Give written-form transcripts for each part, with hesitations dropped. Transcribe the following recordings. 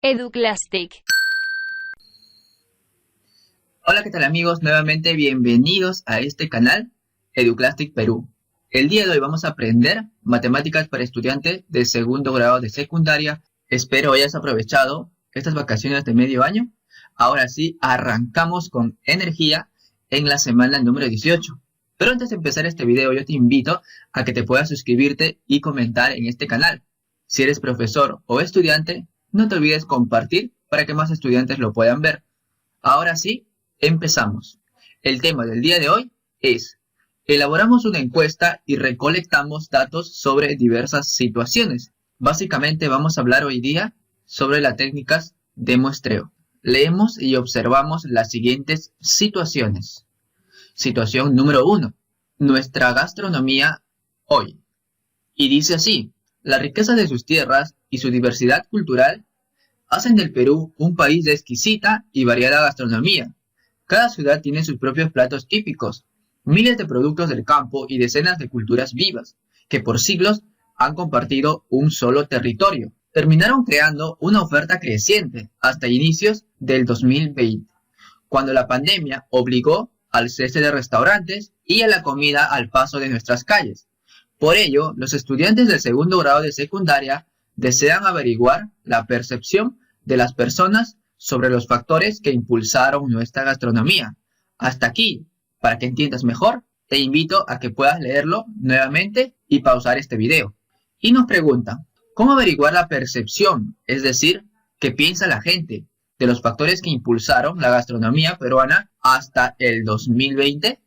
Educlastic. Hola, ¿qué tal amigos? Nuevamente bienvenidos a este canal Educlastic Perú. El día de hoy vamos a aprender matemáticas para estudiantes de segundo grado de secundaria. Espero hayas aprovechado estas vacaciones de medio año. Ahora sí, arrancamos con energía en la semana número 18. Pero antes de empezar este video, yo te invito a que te puedas suscribirte y comentar en este canal. Si eres profesor o estudiante, no te olvides compartir para que más estudiantes lo puedan ver. Ahora sí, empezamos. El tema del día de hoy es: elaboramos una encuesta y recolectamos datos sobre diversas situaciones. Básicamente vamos a hablar hoy día sobre las técnicas de muestreo. Leemos y observamos las siguientes situaciones. Situación número 1. Nuestra gastronomía hoy. Y dice así: la riqueza de sus tierras y su diversidad cultural hacen del Perú un país de exquisita y variada gastronomía. Cada ciudad tiene sus propios platos típicos, miles de productos del campo y decenas de culturas vivas, que por siglos han compartido un solo territorio. Terminaron creando una oferta creciente hasta inicios del 2020, cuando la pandemia obligó al cese de restaurantes y a la comida al paso de nuestras calles. Por ello, los estudiantes del segundo grado de secundaria desean averiguar la percepción de las personas sobre los factores que impulsaron nuestra gastronomía. Hasta aquí, para que entiendas mejor, te invito a que puedas leerlo nuevamente y pausar este video. Y nos pregunta: ¿cómo averiguar la percepción? Es decir, ¿qué piensa la gente de los factores que impulsaron la gastronomía peruana hasta el 2020?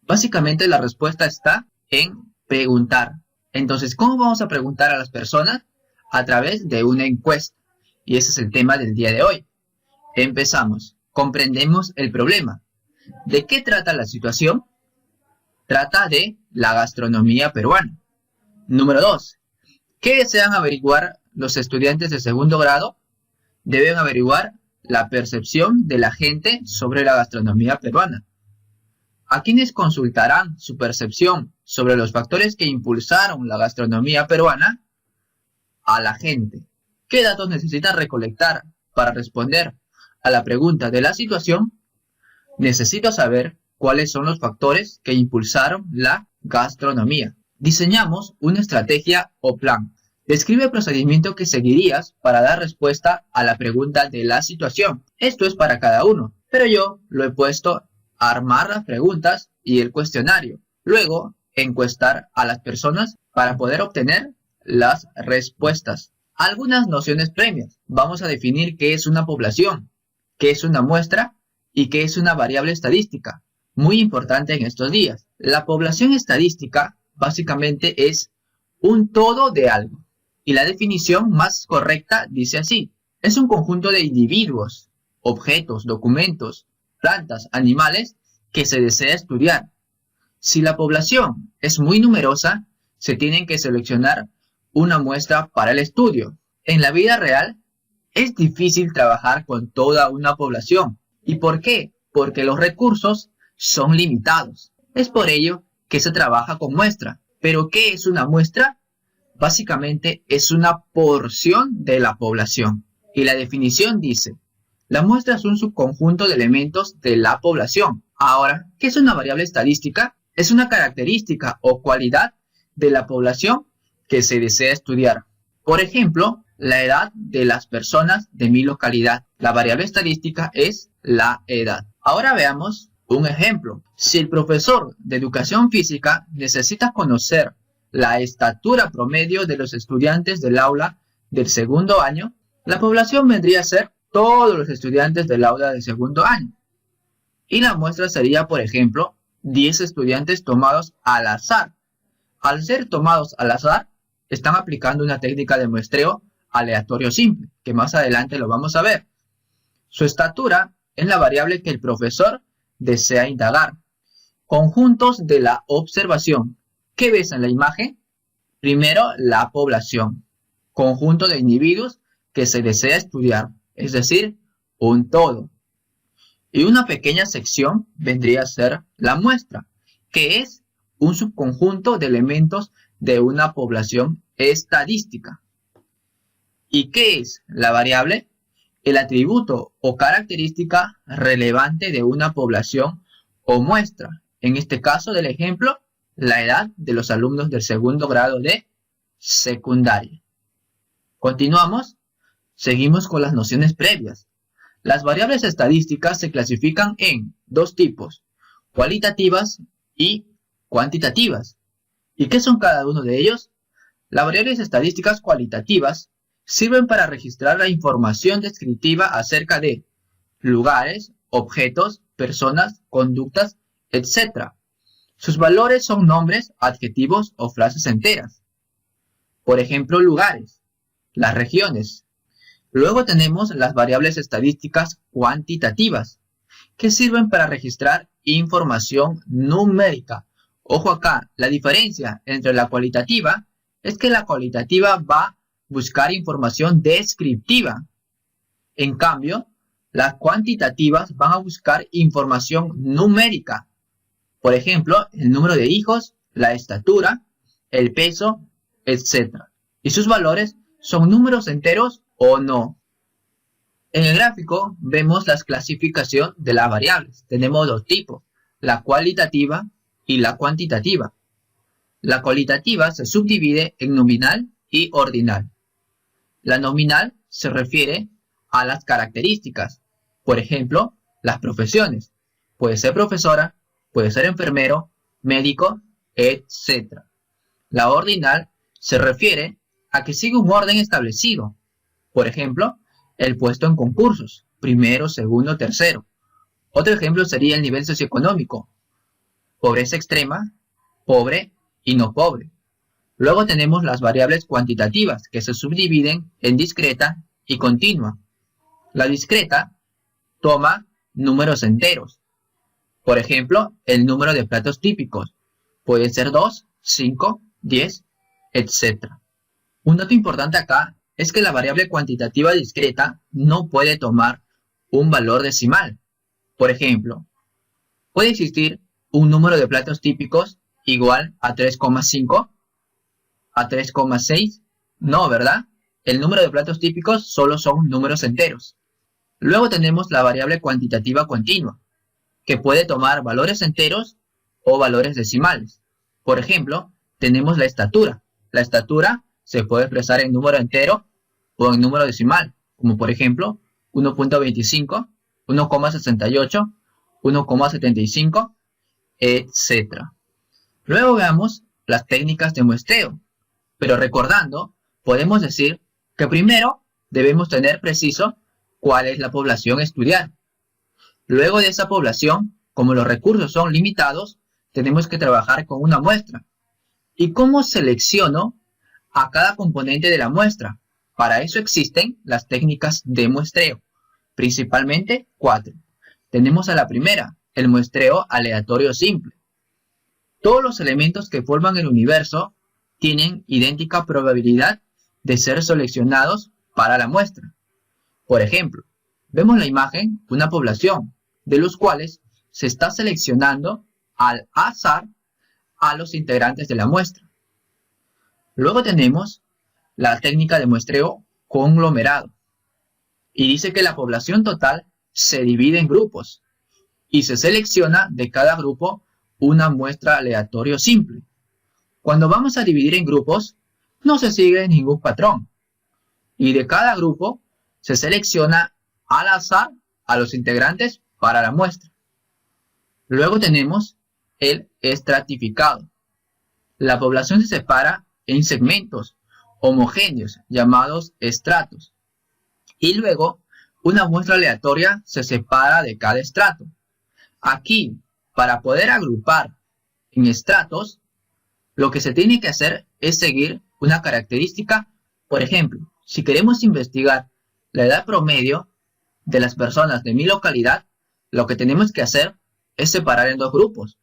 Básicamente la respuesta está en preguntar. Entonces, ¿cómo vamos a preguntar a las personas? A través de una encuesta. Y ese es el tema del día de hoy. Empezamos. Comprendemos el problema. ¿De qué trata la situación? Trata de la gastronomía peruana. Número 2. ¿Qué desean averiguar los estudiantes de segundo grado? Deben averiguar la percepción de la gente sobre la gastronomía peruana. ¿A quiénes consultarán su percepción sobre los factores que impulsaron la gastronomía peruana? A la gente. ¿Qué datos necesitan recolectar para responder a la pregunta de la situación? Necesito saber cuáles son los factores que impulsaron la gastronomía. Diseñamos una estrategia o plan. Describe el procedimiento que seguirías para dar respuesta a la pregunta de la situación. Esto es para cada uno, pero yo lo he puesto a armar las preguntas y el cuestionario. Luego, encuestar a las personas para poder obtener las respuestas. Algunas nociones previas. Vamos a definir qué es una población, qué es una muestra y qué es una variable estadística. Muy importante en estos días. La población estadística básicamente es un todo de algo. Y la definición más correcta dice así: es un conjunto de individuos, objetos, documentos, plantas, animales que se desea estudiar. Si la población es muy numerosa, se tienen que seleccionar una muestra para el estudio. En la vida real, es difícil trabajar con toda una población. ¿Y por qué? Porque los recursos son limitados. Es por ello que se trabaja con muestra. ¿Pero qué es una muestra? Básicamente es una porción de la población. Y la definición dice: la muestra es un subconjunto de elementos de la población. Ahora, ¿qué es una variable estadística? Es una característica o cualidad de la población que se desea estudiar. Por ejemplo, la edad de las personas de mi localidad. La variable estadística es la edad. Ahora veamos un ejemplo. Si el profesor de educación física necesita conocer la estatura promedio de los estudiantes del aula del segundo año, la población vendría a ser todos los estudiantes del aula del segundo año. Y la muestra sería, por ejemplo, 10 estudiantes tomados al azar. Al ser tomados al azar, están aplicando una técnica de muestreo aleatorio simple, que más adelante lo vamos a ver. Su estatura es la variable que el profesor desea indagar. Conjuntos de la observación. ¿Qué ves en la imagen? Primero, la población. Conjunto de individuos que se desea estudiar, es decir, un todo. Y una pequeña sección vendría a ser la muestra, que es un subconjunto de elementos de una población estadística. ¿Y qué es la variable? el atributo o característica relevante de una población o muestra. En este caso del ejemplo, la edad de los alumnos del segundo grado de secundaria. Continuamos. Seguimos con las nociones previas. Las variables estadísticas se clasifican en dos tipos, cualitativas y cuantitativas. ¿Y qué son cada uno de ellos? Las variables estadísticas cualitativas sirven para registrar la información descriptiva acerca de lugares, objetos, personas, conductas, etc. Sus valores son nombres, adjetivos o frases enteras. Por ejemplo, lugares, las regiones. Luego tenemos las variables estadísticas cuantitativas, que sirven para registrar información numérica. Ojo acá, la diferencia entre la cualitativa es que la cualitativa va a buscar información descriptiva. En cambio, las cuantitativas van a buscar información numérica. Por ejemplo, el número de hijos, la estatura, el peso, etc. Y sus valores son números enteros o no. En el gráfico vemos la clasificación de las variables. Tenemos dos tipos, la cualitativa y la cuantitativa. La cualitativa se subdivide en nominal y ordinal. La nominal se refiere a las características. Por ejemplo, las profesiones. Puede ser profesora, puede ser enfermero, médico, etc. La ordinal se refiere a que sigue un orden establecido. Por ejemplo, el puesto en concursos, primero, segundo, tercero. Otro ejemplo sería el nivel socioeconómico. Pobreza extrema, pobre y no pobre. Luego tenemos las variables cuantitativas, que se subdividen en discreta y continua. La discreta toma números enteros. Por ejemplo, el número de platos típicos. Puede ser 2, 5, 10, etc. Un dato importante acá es que la variable cuantitativa discreta no puede tomar un valor decimal. Por ejemplo, puede existir un número de platos típicos igual a 3,5, a 3,6. No, ¿verdad? El número de platos típicos solo son números enteros. Luego tenemos la variable cuantitativa continua, que puede tomar valores enteros o valores decimales. Por ejemplo, tenemos la estatura. La estatura se puede expresar en número entero o en número decimal, como por ejemplo 1.25, 1,68, 1,75, etc. Luego veamos las técnicas de muestreo, pero recordando, podemos decir que primero debemos tener preciso cuál es la población a estudiar. Luego de esa población, como los recursos son limitados, tenemos que trabajar con una muestra. ¿Y cómo selecciono a cada componente de la muestra? Para eso existen las técnicas de muestreo, principalmente 4. Tenemos a la primera, el muestreo aleatorio simple. Todos los elementos que forman el universo tienen idéntica probabilidad de ser seleccionados para la muestra. Por ejemplo, vemos la imagen de una población, de los cuales se está seleccionando al azar a los integrantes de la muestra. Luego tenemos la técnica de muestreo conglomerado. Y dice que la población total se divide en grupos y se selecciona de cada grupo una muestra aleatorio simple. Cuando vamos a dividir en grupos, no se sigue ningún patrón. Y de cada grupo se selecciona al azar a los integrantes para la muestra. Luego tenemos el estratificado. La población se separa en segmentos homogéneos llamados estratos. Y luego una muestra aleatoria se separa de cada estrato. Aquí, para poder agrupar en estratos, lo que se tiene que hacer es seguir una característica. Por ejemplo, si queremos investigar la edad promedio de las personas de mi localidad, lo que tenemos que hacer es separar en dos grupos.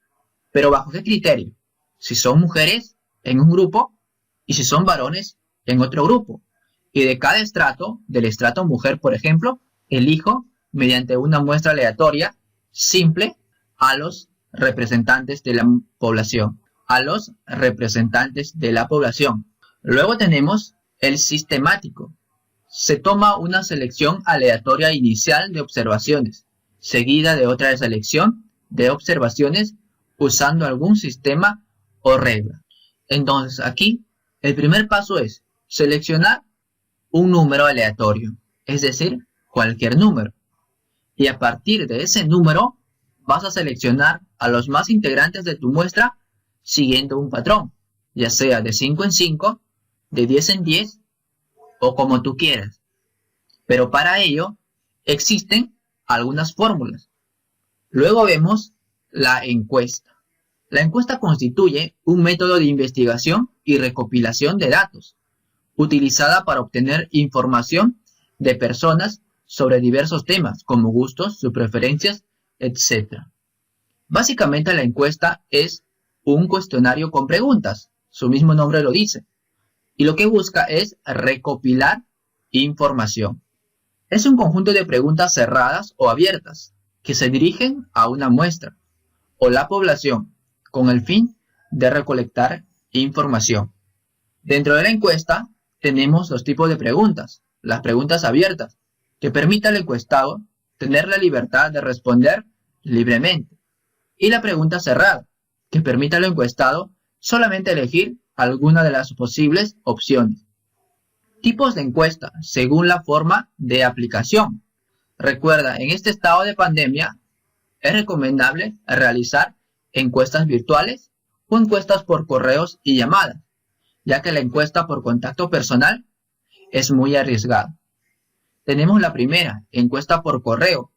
¿Pero bajo qué criterio? Si son mujeres, en un grupo, y si son varones, en otro grupo. Y de cada estrato, del estrato mujer, por ejemplo, elijo, mediante una muestra aleatoria, simple, a los representantes de la población. Luego tenemos el sistemático. Se toma una selección aleatoria inicial de observaciones, seguida de otra selección de observaciones usando algún sistema o regla. Entonces aquí el primer paso es seleccionar un número aleatorio, es decir, cualquier número. Y a partir de ese número vas a seleccionar a los más integrantes de tu muestra siguiendo un patrón, ya sea de 5 en 5, de 10 en 10 o como tú quieras. Pero para ello existen algunas fórmulas. Luego vemos la encuesta. La encuesta constituye un método de investigación y recopilación de datos, utilizada para obtener información de personas sobre diversos temas como gustos, sus preferencias, etc. Básicamente la encuesta es un cuestionario con preguntas, su mismo nombre lo dice, y lo que busca es recopilar información. Es un conjunto de preguntas cerradas o abiertas que se dirigen a una muestra o la población con el fin de recolectar información. Dentro de la encuesta tenemos los tipos de preguntas, las preguntas abiertas, que permite al encuestado tener la libertad de responder libremente, y la pregunta cerrada, que permite al encuestado solamente elegir alguna de las posibles opciones. Tipos de encuesta según la forma de aplicación. Recuerda, en este estado de pandemia es recomendable realizar encuestas virtuales o encuestas por correos y llamadas, ya que la encuesta por contacto personal es muy arriesgada. Tenemos la primera, encuesta por correo,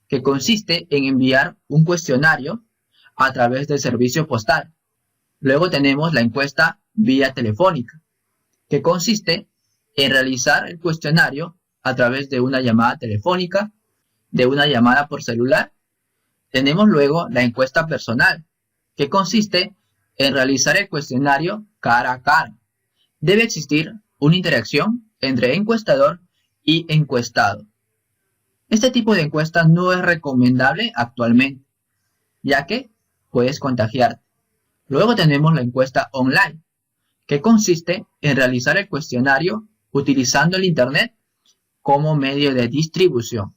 que consiste en enviar un cuestionario a través del servicio postal. Luego tenemos la encuesta vía telefónica, que consiste en realizar el cuestionario a través de una llamada telefónica, de una llamada por celular. Tenemos luego la encuesta personal, que consiste en realizar el cuestionario cara a cara. Debe existir una interacción entre encuestador y encuestado. Este tipo de encuesta no es recomendable actualmente, ya que puedes contagiarte. Luego tenemos la encuesta online, que consiste en realizar el cuestionario utilizando el Internet como medio de distribución.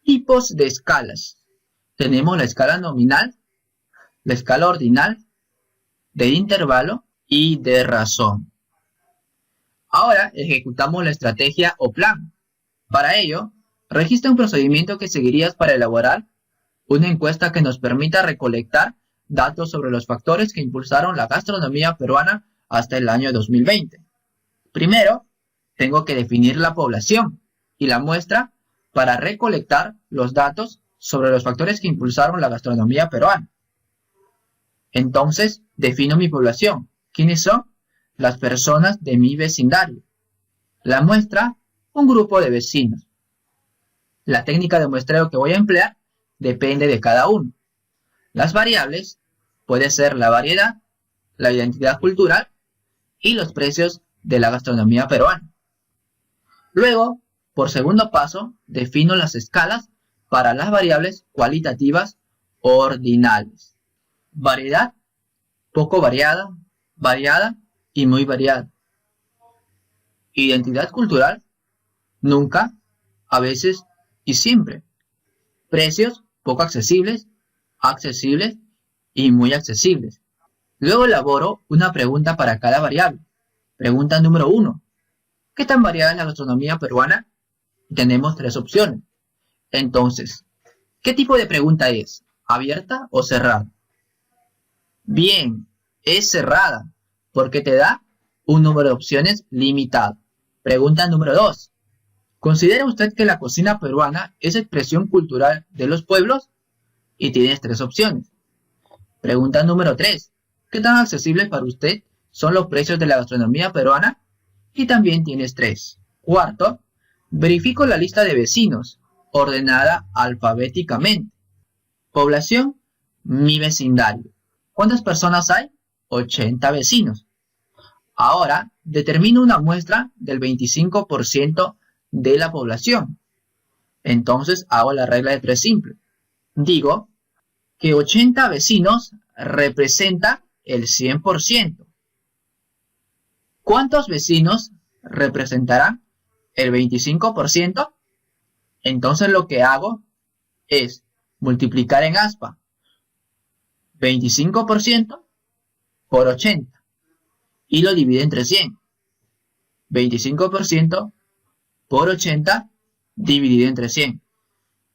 Tipos de escalas. Tenemos la escala nominal, la escala ordinal, de intervalo y de razón. Ahora ejecutamos la estrategia o plan. Para ello, registra un procedimiento que seguirías para elaborar una encuesta que nos permita recolectar datos sobre los factores que impulsaron la gastronomía peruana hasta el año 2020. Primero, tengo que definir la población y la muestra para recolectar los datos sobre los factores que impulsaron la gastronomía peruana. Entonces, defino mi población. ¿Quiénes son? Las personas de mi vecindario. La muestra, un grupo de vecinos. La técnica de muestreo que voy a emplear depende de cada uno. Las variables puede ser la variedad, la identidad cultural y los precios de la gastronomía peruana. Luego, por segundo paso, defino las escalas para las variables cualitativas ordinales. Variedad, poco variada, variada y muy variada. Identidad cultural, nunca, a veces y siempre. Precios, poco accesibles, accesibles y muy accesibles. Luego elaboro una pregunta para cada variable. Pregunta número 1. ¿Qué tan variada es la gastronomía peruana? Tenemos 3 opciones. Entonces, ¿qué tipo de pregunta es? ¿Abierta o cerrada? Bien, es cerrada, porque te da un número de opciones limitado. Pregunta número 2. ¿Considera usted que la cocina peruana es expresión cultural de los pueblos? Y tienes 3 opciones. Pregunta número 3. ¿Qué tan accesibles para usted son los precios de la gastronomía peruana? Y también tienes 3. Cuarto, verifico la lista de vecinos, ordenada alfabéticamente. Población, mi vecindario. ¿Cuántas personas hay? 80 vecinos. Ahora, determino una muestra del 25% de la población. Entonces, hago la regla de 3 simple. Digo que 80 vecinos representa el 100%. ¿Cuántos vecinos representarán el 25%, entonces lo que hago es multiplicar en aspa 25% por 80 y lo divido entre 100. 25% por 80 dividido entre 100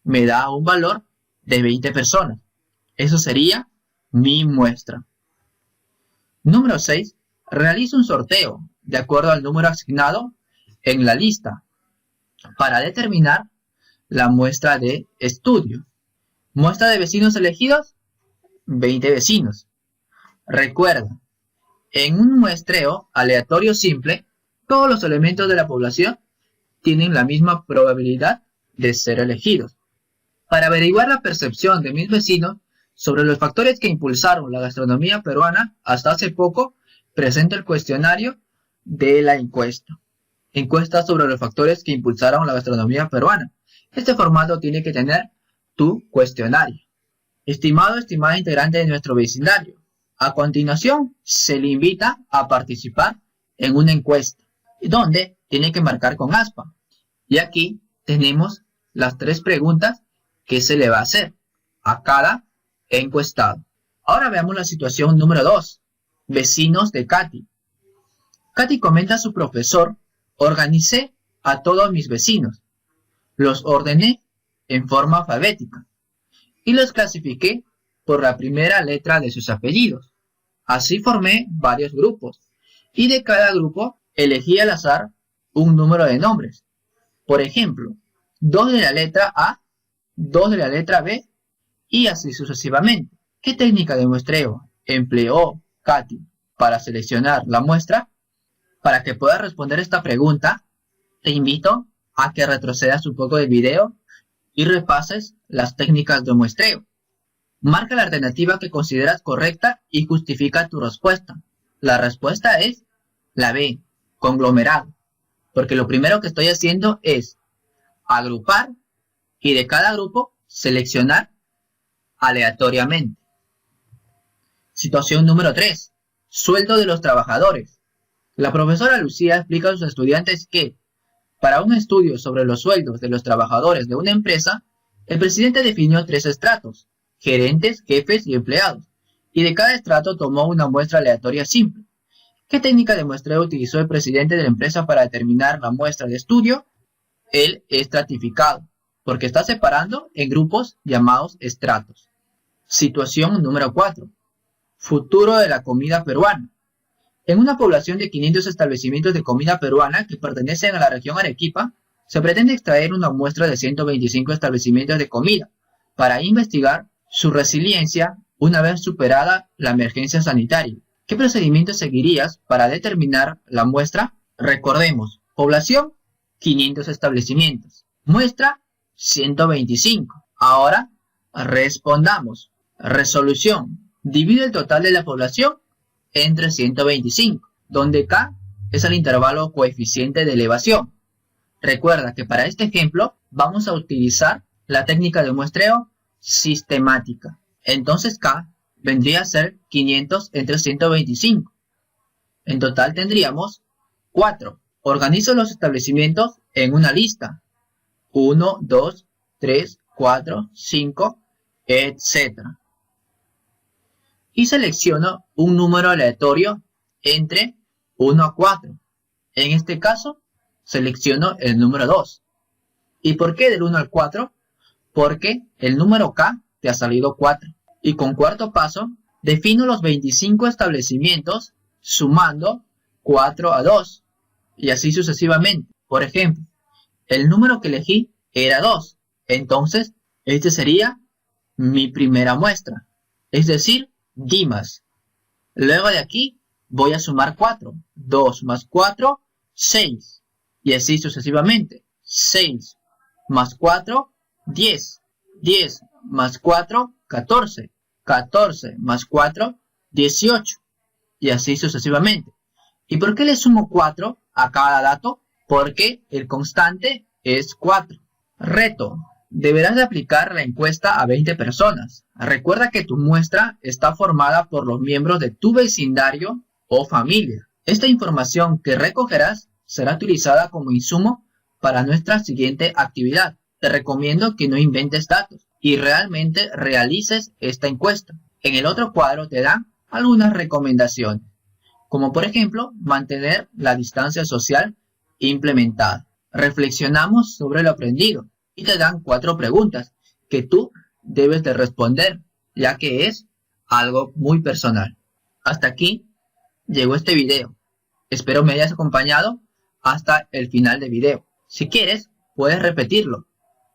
me da un valor de 20 personas. Eso sería mi muestra. Número 6. Realizo un sorteo de acuerdo al número asignado en la lista para determinar la muestra de estudio. Muestra de vecinos elegidos, 20 vecinos. Recuerda, en un muestreo aleatorio simple, todos los elementos de la población tienen la misma probabilidad de ser elegidos. Para averiguar la percepción de mis vecinos sobre los factores que impulsaron la gastronomía peruana hasta hace poco, presento el cuestionario de la encuesta. Encuesta sobre los factores que impulsaron la gastronomía peruana. Este formato tiene que tener tu cuestionario. Estimado, estimada integrante de nuestro vecindario, a continuación se le invita a participar en una encuesta, donde tiene que marcar con aspa. Y aquí tenemos las 3 preguntas que se le va a hacer a cada encuestado. Ahora veamos la situación número 2. Vecinos de Katy. Katy comenta a su profesor: organicé a todos mis vecinos, los ordené en forma alfabética y los clasifiqué por la primera letra de sus apellidos. Así formé varios grupos y de cada grupo elegí al azar un número de nombres. Por ejemplo, 2 de la letra A, 2 de la letra B y así sucesivamente. ¿Qué técnica de muestreo empleó Katy para seleccionar la muestra? Para que puedas responder esta pregunta, te invito a que retrocedas un poco del video y repases las técnicas de muestreo. Marca la alternativa que consideras correcta y justifica tu respuesta. La respuesta es la B, conglomerado, porque lo primero que estoy haciendo es agrupar y de cada grupo seleccionar aleatoriamente. Situación número 3. Sueldo de los trabajadores. La profesora Lucía explica a sus estudiantes que, para un estudio sobre los sueldos de los trabajadores de una empresa, el presidente definió 3 estratos: gerentes, jefes y empleados, y de cada estrato tomó una muestra aleatoria simple. ¿Qué técnica de muestreo utilizó el presidente de la empresa para determinar la muestra de estudio? El estratificado, porque está separando en grupos llamados estratos. Situación número 4. Futuro de la comida peruana. En una población de 500 establecimientos de comida peruana que pertenecen a la región Arequipa, se pretende extraer una muestra de 125 establecimientos de comida para investigar su resiliencia una vez superada la emergencia sanitaria. ¿Qué procedimientos seguirías para determinar la muestra? Recordemos, población 500 establecimientos, muestra 125. Ahora respondamos. Resolución: divide el total de la población entre 125, donde K es el intervalo coeficiente de elevación. Recuerda que para este ejemplo vamos a utilizar la técnica de muestreo sistemática. Entonces K vendría a ser 500 entre 125. En total tendríamos 4. Organizo los establecimientos en una lista. 1, 2, 3, 4, 5, etc. Y selecciono un número aleatorio entre 1 a 4. En este caso, selecciono el número 2. ¿Y por qué del 1 al 4? Porque el número K te ha salido 4. Y con cuarto paso, defino los 25 establecimientos sumando 4 a 2. Y así sucesivamente. Por ejemplo, el número que elegí era 2. Entonces, este sería mi primera muestra. Es decir, Dimas. Luego de aquí voy a sumar 4. 2 más 4, 6. Y así sucesivamente. 6 más 4, 10. 10 más 4, 14. 14 más 4, 18. Y así sucesivamente. ¿Y por qué le sumo 4 a cada dato? Porque el constante es 4. Reto: deberás de aplicar la encuesta a 20 personas. Recuerda que tu muestra está formada por los miembros de tu vecindario o familia. Esta información que recogerás será utilizada como insumo para nuestra siguiente actividad. Te recomiendo que no inventes datos y realmente realices esta encuesta. En el otro cuadro te dan algunas recomendaciones, como por ejemplo mantener la distancia social implementada. Reflexionamos sobre lo aprendido y te dan 4 preguntas que tú debes de responder, ya que es algo muy personal. Hasta aquí llegó este video. Espero me hayas acompañado hasta el final del video. Si quieres, puedes repetirlo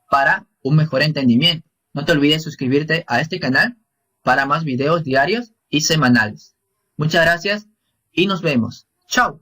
para un mejor entendimiento. No te olvides suscribirte a este canal para más videos diarios y semanales. Muchas gracias y nos vemos. ¡Chao!